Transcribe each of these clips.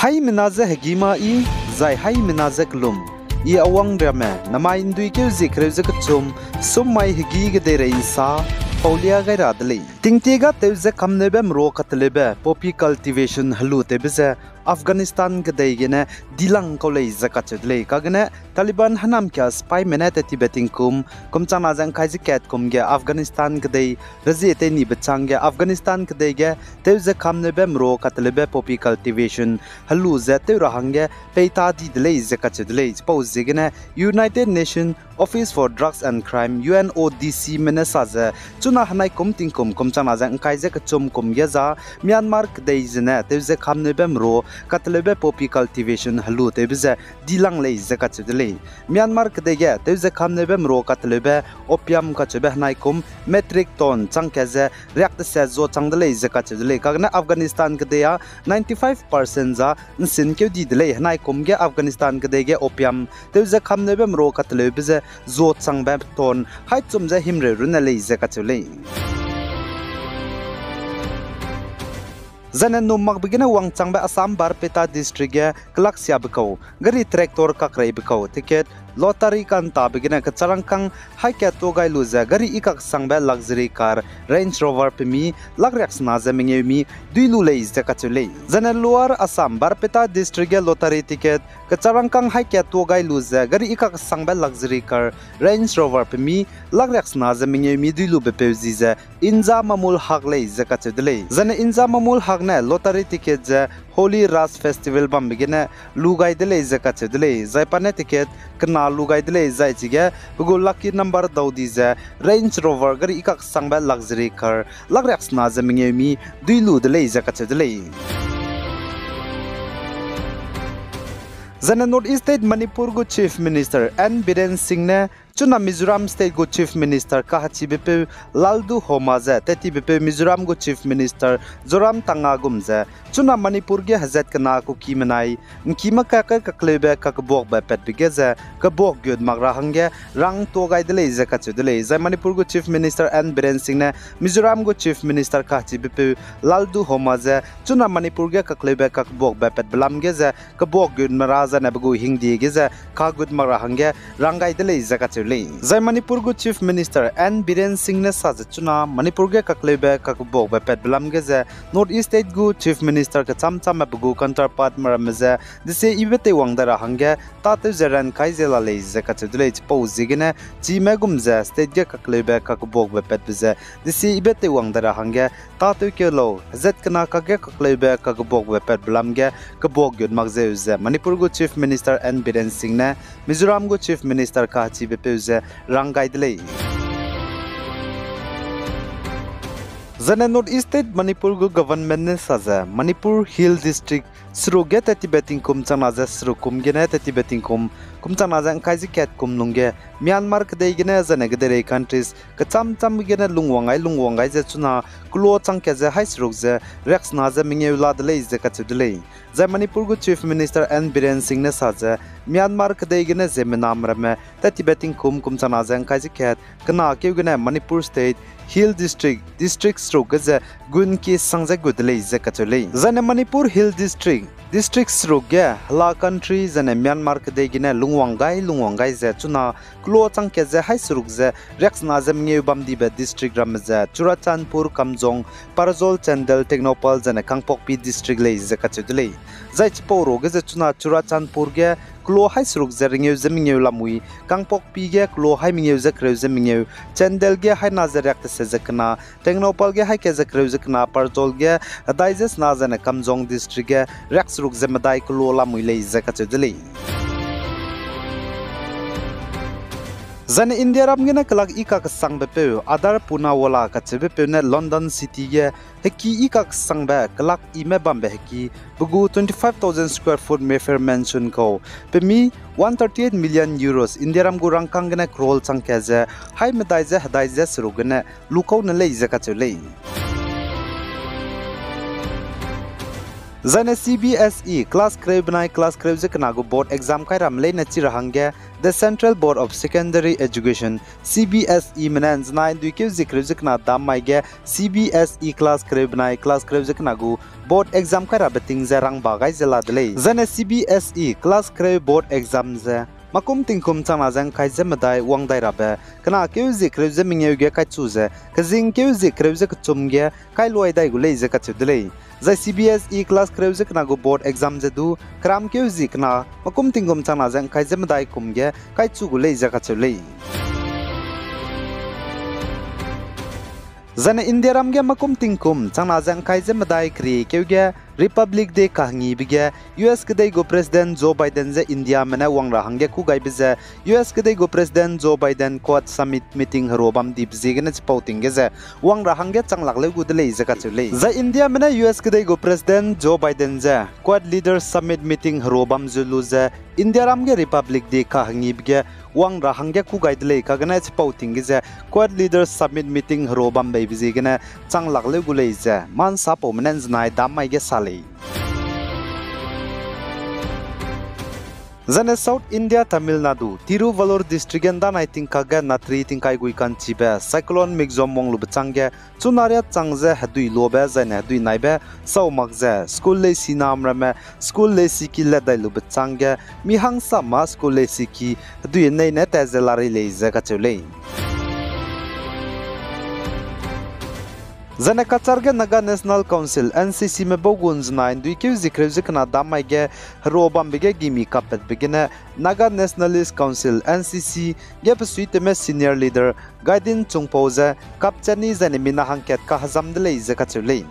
Hai menaze hegima I zai hai menaze klum I awang drame nama indui ke zikreuze kchum summai hegi gedere isa paulia gairadli tingtiga teuze kamnebe mro katlebe poppy cultivation halu tebeze Afghanistan gadaigene dilang kolei zakachudle kagene Taliban hanam kya spy menate tibeting kumchana jang khaji ket kumge Afghanistan gadai razete ni bachangge Afghanistan gadaige teuze kamnebe mro katlebe poppy cultivation halu zate rahange peita di dle zakachudle pauzigene United Nations Office for Drugs and Crime UNODC menesaze chuna hanai kumchana jang khaji kachum kumge za Myanmar gadai jene teuze kamnebe mro katlebe poppy cultivation halu tebze dilang lei zakachudle Myanmar kdege teuze khamnebe mro katlebe opium kachebe hnaikum metric ton changkeze react se zo changdle zakachudle kagna Afghanistan kdeya 95% za nsinkeu didle hnaikum ge Afghanistan kdege opium teuze khamnebe mro katlebe ze zo changba ton haichumje himre runale zakachule Zanen numak begina wang changba Assam Barpeta district ya Kalaksia bekau gari traktor kakrai bekau tiket lottery kan ta begina kacharangkang haike togai luza gari ikak sangba luxury car Range Rover pemi lagrex na zamingemi duilu leis zakachule Zanen luar Assam Barpeta district ya lottery tiket kacharangkang haike togai luza gari ikak sangba luxury car Range Rover pemi lagrex na zamingemi duilu bepeuziza inza mamul hak leis zakachule Zanen inza mamul hak na lottery ticket ja Holy Ras Festival bam begina lugai dele zakachudle zaipane ticket kana lugai dele zaichige bugo lucky number daudi za Range Rover gari ikak sangba luxury car lagrex na zamingemi duilu dele zakachudle Zana North East State Manipur go Chief Minister N Biren Singh ne chuna Mizoram State go Chief Minister kahachi bepe laldu homaza teti bepe Mizoram go Chief Minister Zoram Tangagumza chuna Manipur ge hazat kana ko kimanai nkima ka kaklebe kakbok ba pet bigeza kabok gyod magra hangge rang to gaidele zakachudele zai Manipur go Chief Minister N Biren Singh ne Mizoram go Chief Minister kahachi bepe laldu homaza chuna Manipur ge kaklebe kakbok ba pet blamge za kabok gyod mara Nabagu Hindi Giza Kagud Marahanga Rangai Dele Zakachule. Zai Manipur go Chief Minister N Biren Singh ne Sajachuna Manipur ge kaklebe kakbok ba pet blam geza North East State go Chief Minister ka chamcham abagu counterpart maramza dise ibete wangdara hanga tatu zeran kaizela le zakachule pauzigene chimegumza state ge kaklebe kakbok ba pet bza dise ibete wangdara hanga tatu kelo zet kana kage kaklebe kakbok ba pet blam ge kabok gyod magzeuza Manipur go Chief Minister N Biren Singh ne Mizoram go Chief Minister kahachi bepeuze rangai dele Zana North East State Manipur go government ne saza Manipur Hill District Sruge tati beting kum chanaza srukum gene tati beting kum chanaza kaiji ket kum nungge Myanmar kdei gene zane gdere countries kacham gene lungwangai ze chuna klo changke ze hai sruk ze rex na ze mingye uladle ze kachudle Zai Manipur go Chief Minister N Biren Singh ne saza Myanmar kdei gene ze menam rame tati beting kum chanaza kaiji ket kana keu gene Manipur State Hill District sruk ze gun ki sangze gudle ze kachule zane Manipur Hill District sruk ge la country zane Myanmar kdei gene lungwangai ze chuna klo changke ze hai sruk ze rex na ze mingye bamdi be district ramza Churachandpur Kamjong Parzol Chandel Technopal zane Kangpokpi district le ze kachudle zai chporo ge ze chuna Churachandpur ge klo hai sruk ze ringeu ze mingye lamui Kangpokpi ge klo hai mingye ze kreu ze mingye Chandel ge hai na ze react se ze kana Technopal ge hai ke ze kreu ze kana Parzol ge daijes na zane Kamjong district ge rex ruk ze madai klo lamui le ze kachudle Zane India ramgena kalak ikak sang bepe adar puna wala kachebe ne London city ge heki ikak sang ba kalak ime bambe heki bugu 25,000 square foot Mayfair mansion ko pemi 138 million euros India ram gurang kangena krol changkeze hai medaize hadaize surugene lukau ne le zakachule Zane CBSE class krebnai class krebzeknago board exam kairam leina chirahangge the Central Board of Secondary Education CBSE menans nine duike zikrezekna damaige CBSE class krebnai board exam karabeting zerang bagai zeladlei Zane CBSE class kreb board exam ze makum tingkum chanazang kaizemadai wangdai rabe kana keuzi kreuze mingyeuge kaichuze kazing keuzi kreuze kchumge kailoidai gulei ze kachudlei zai CBSE class kreuze knago board exam zedu kram keuzi kna makum tingkum chanazang kaizemadai kumge kaichu gulei ze kachulei Zane India ramge makum tingkum chanazang kaizemadai kri keuge Republic Day kahangi bige US kedai go President Joe Biden ze India mena wangra hangge ku gai bize US kedai go President Joe Biden Quad Summit meeting harobam dip zigene spouting ge wangra hangge changlak le gu dele ze kachule za India mena US kedai go President Joe Biden ze Quad Leaders Summit meeting harobam zulu ze India ramge Republic Day kahangi bige wangra hangge ku gai dele kagana spouting ge Quad Leaders Summit meeting harobam bai bizigene changlak le gu le ze man sapo menen znai damai ge Zane South India Tamil Nadu Tiruvallur district and I think kaga natri tinkai guikan chibe cyclone mixom monglu bchangge chunaria changze hadui lobe zane hadui naibe saumagze school le sinam rame school le siki le dailu bchangge mihang sama school le siki hadui nei ne tezelari le zakachule Zane Cachar Naga National Council NCC me boguns nine duike zikrezekna damaige robam bige gimi kapet begine Naga Nationalist Council NCC gep suite me senior leader Gaidin Chungpao ze kapchani zane mina hangket ka hazam dele zakachule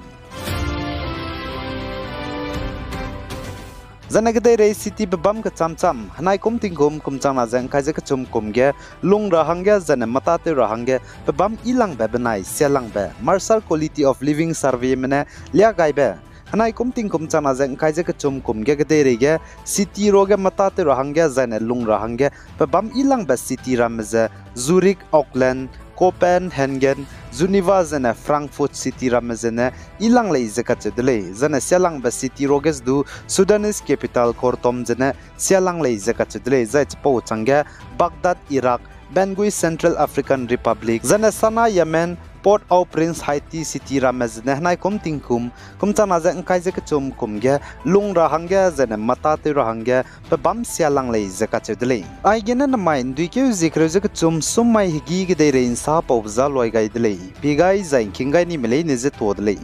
Zanagade rei city bebam ka chamcham hanai kum tingkum kumchana jang kaje ka chum kumge lung rahangge zane matate rahangge bebam ilang bebenai selang be marshal quality of living survey mene lia gaibe hanai kum tingkum chana jang kaje ka chum kumge gade rege city roge matate rahangge zane lung rahangge bebam ilang be city ramze Zurich Auckland Copenhagen Geneva zane Frankfurt city ramazene ilang lei zakachedle zane selang ba city roges du Sudanese capital Khartoum zane selang lei zakachedle zait po changge Baghdad Iraq Bangui Central African Republic zane Sana Yemen Port au Prince Haiti city ramazene hanai kum tingkum kumchana jang kaije kachum kumge lungra hangge zane matate rahangge bam selang lei zakachedle aigena namai duike zikreze kachum summai higi ge dei rein sa pawza loi gaidle bigai zain kingai ni melei ne je todle